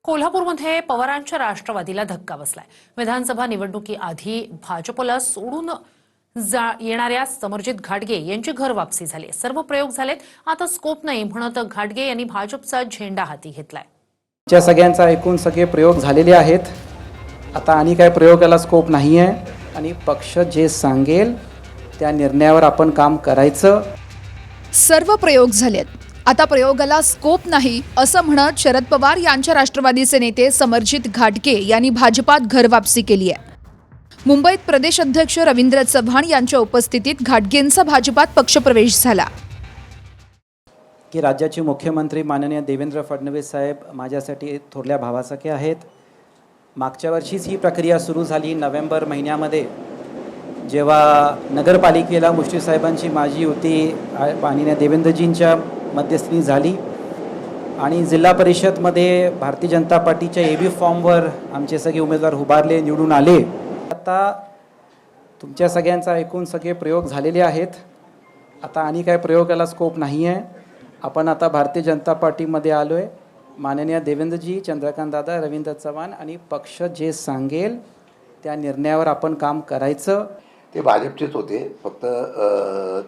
कोल्हापूरमध्ये पवारांच्या राष्ट्रवादीला धक्का बसलाय। विधानसभा निवडणुकीआधी भाजपला सोडून येणाऱ्या समरजित घाटगे यांची घर वापसी झाली। सर्व प्रयोग झालेत, आता स्कोप नाही म्हणत घाटगे यांनी भाजपचा झेंडा हाती घेतलाय। च्या सगळ्यांचा एकूण सगळे प्रयोग झालेले आहेत, आता आणि काय प्रयोगाला स्कोप नाही आहे आणि पक्ष जे सांगेल त्या निर्णयावर आपण काम करायचं। सर्व प्रयोग झालेत, आता प्रयोगाला स्कोप नाही असं म्हणत शरद पवार यांच्या राष्ट्रवादीचे नेते समरजित घाटगे यांनी भाजपात घरवापसी केली आहे। मुंबईत प्रदेश अध्यक्ष रवींद्र चव्हाण यांच्या उपस्थितीत घाटगेंचा भाजपात पक्षप्रवेश झाला। की राज्याचे मुख्यमंत्री माननीय देवेंद्र फडणवीस साहेब माझ्यासाठी थोरल्या भावासारखे आहेत। मागच्या वर्षीच ही प्रक्रिया सुरू झाली नोव्हेंबर महिन्यामध्ये, जेव्हा नगरपालिकेला मुश्रीफ साहेबांची माझी युती माननीय देवेंद्रजींच्या मध्यस्थीने झाली आणि जिल्हा परिषदमध्ये भारतीय जनता पार्टीच्या एबी फॉर्मवर आमचे सगळे उमेदवार उभारले, निवडून आले। आता तुमच्या सगळ्यांचा एकूण सगळे प्रयोग झालेले आहेत, आता आणि काय प्रयोगाला स्कोप नाही आहे। आपण आता भारतीय जनता पार्टीमध्ये आलो आहे। माननीय देवेंद्रजी, चंद्रकांत दादा, रवींद्र चव्हाण आणि पक्ष जे सांगेल त्या निर्णयावर आपण काम करायचं। ते भाजपचेच होते, फक्त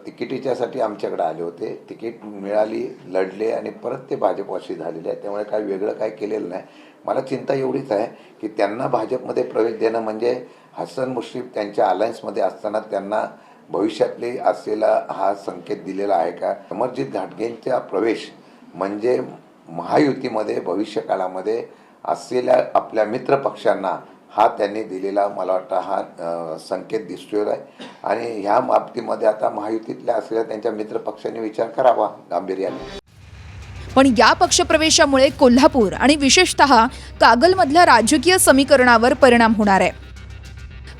तिकिटीच्यासाठी आमच्याकडे आले होते। तिकीट मिळाली, लढले आणि परत ते भाजपवासी झालेले आहेत, त्यामुळे काही वेगळं काय केलेलं नाही। मला चिंता एवढीच आहे की त्यांना भाजपमध्ये प्रवेश देणं म्हणजे हसन मुश्रीफ त्यांच्या अलायन्समध्ये असताना त्यांना भविष्यातले असलेला हा संकेत दिलेला आहे का? समरजित घाटगेंचा प्रवेश म्हणजे महायुतीमध्ये भविष्यकाळामध्ये असलेल्या आपल्या मित्र पक्षांना हा त्यांनी दिलेला मला वाटतं हा संकेत दिसतोय आहे आणि ह्या बाबतीमध्ये आता महायुतीतल्या असलेल्या त्यांच्या मित्र पक्षांनी विचार करावा गांभीर्याने। पण या पक्षप्रवेशामुळे कोल्हापूर आणि विशेषतः कागलमधल्या राजकीय समीकरणावर परिणाम होणार आहे।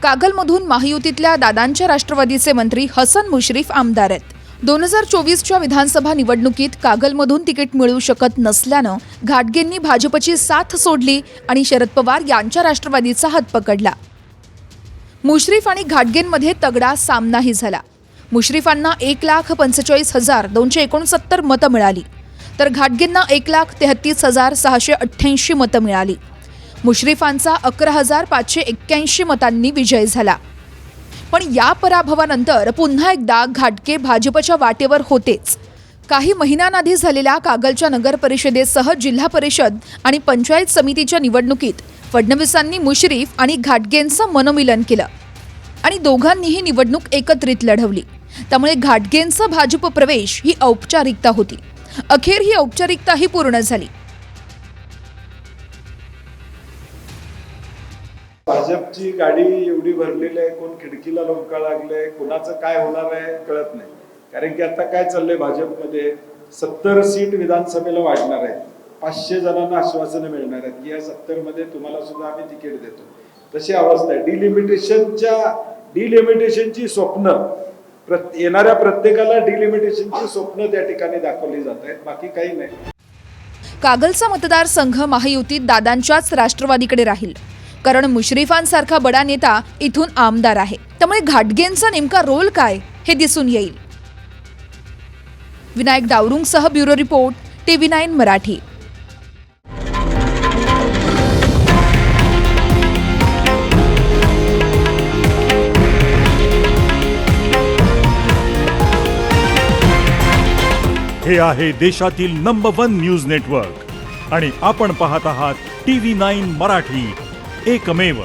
कागलमधून महायुतीतल्या दादांच्या राष्ट्रवादीचे मंत्री हसन मुश्रीफ आमदार आहेत। 2024च्या विधानसभा निवडणुकीत कागलमधून तिकीट मिळू शकत नसल्यानं घाटगेंनी भाजपची साथ सोडली आणि शरद पवार यांच्या राष्ट्रवादीचा हात पकडला। मुश्रीफ आणि घाटगेंमध्ये तगडा सामनाही झाला। मुश्रीफांना 1,45,269 मतं मिळाली, तर घाटगेंना 1,33,688 मतं मिळाली। मुश्रीफांचा 11,581 मतांनी विजय झाला। पण या पराभवानंतर पुन्हा एकदा घाटगे भाजपच्या वाटेवर होतेच। काही महिन्यांआधी झालेल्या कागलच्या नगर परिषदेसह जिल्हा परिषद आणि पंचायत समितीच्या निवडणुकीत फडणवीसांनी मुश्रीफ आणि घाटगेंचं मनोमिलन केलं आणि दोघांनीही निवडणूक एकत्रित लढवली। त्यामुळे घाटगेंचा भाजप प्रवेश ही औपचारिकता होती। अखेर ही औपचारिकताही पूर्ण झाली। भाजपची गाडी एवढी भरलेली आहे, कोण खिडकीला लोंबका लागले, कोणाचं काय होणार आहे कळत नाही। कारण की आता काय चाललंय भाजपमध्ये, 70 सीट विधानसभेला वाढणार आहेत, 500 जणांना आश्वासनं मिळणार आहेत की या 70 मध्ये तुम्हाला सुद्धा आम्ही तिकीट देतो। तशी अवस्था आहे। डिलिमिटेशनची स्वप्न येणाऱ्या प्रत्येकाला डिलिमिटेशनची स्वप्न त्या ठिकाणी दाखवली जात आहेत, बाकी काही नाही। कागलचा मतदारसंघ महायुतीत दादांच्याच राष्ट्रवादीकडे राहील, कारण मुश्रीफांसारखा बडा नेता इथून आमदार आहे। त्यामुळे घाटगेंचा नेमका रोल काय हे दिसून येईल। विनायक डावरुंगसह ब्युरो रिपोर्ट, TV9 मराठी। हे आहे देशातील नंबर 1 न्यूज नेटवर्क आणि आपण पाहत आहात TV9 मराठी, एकमेव।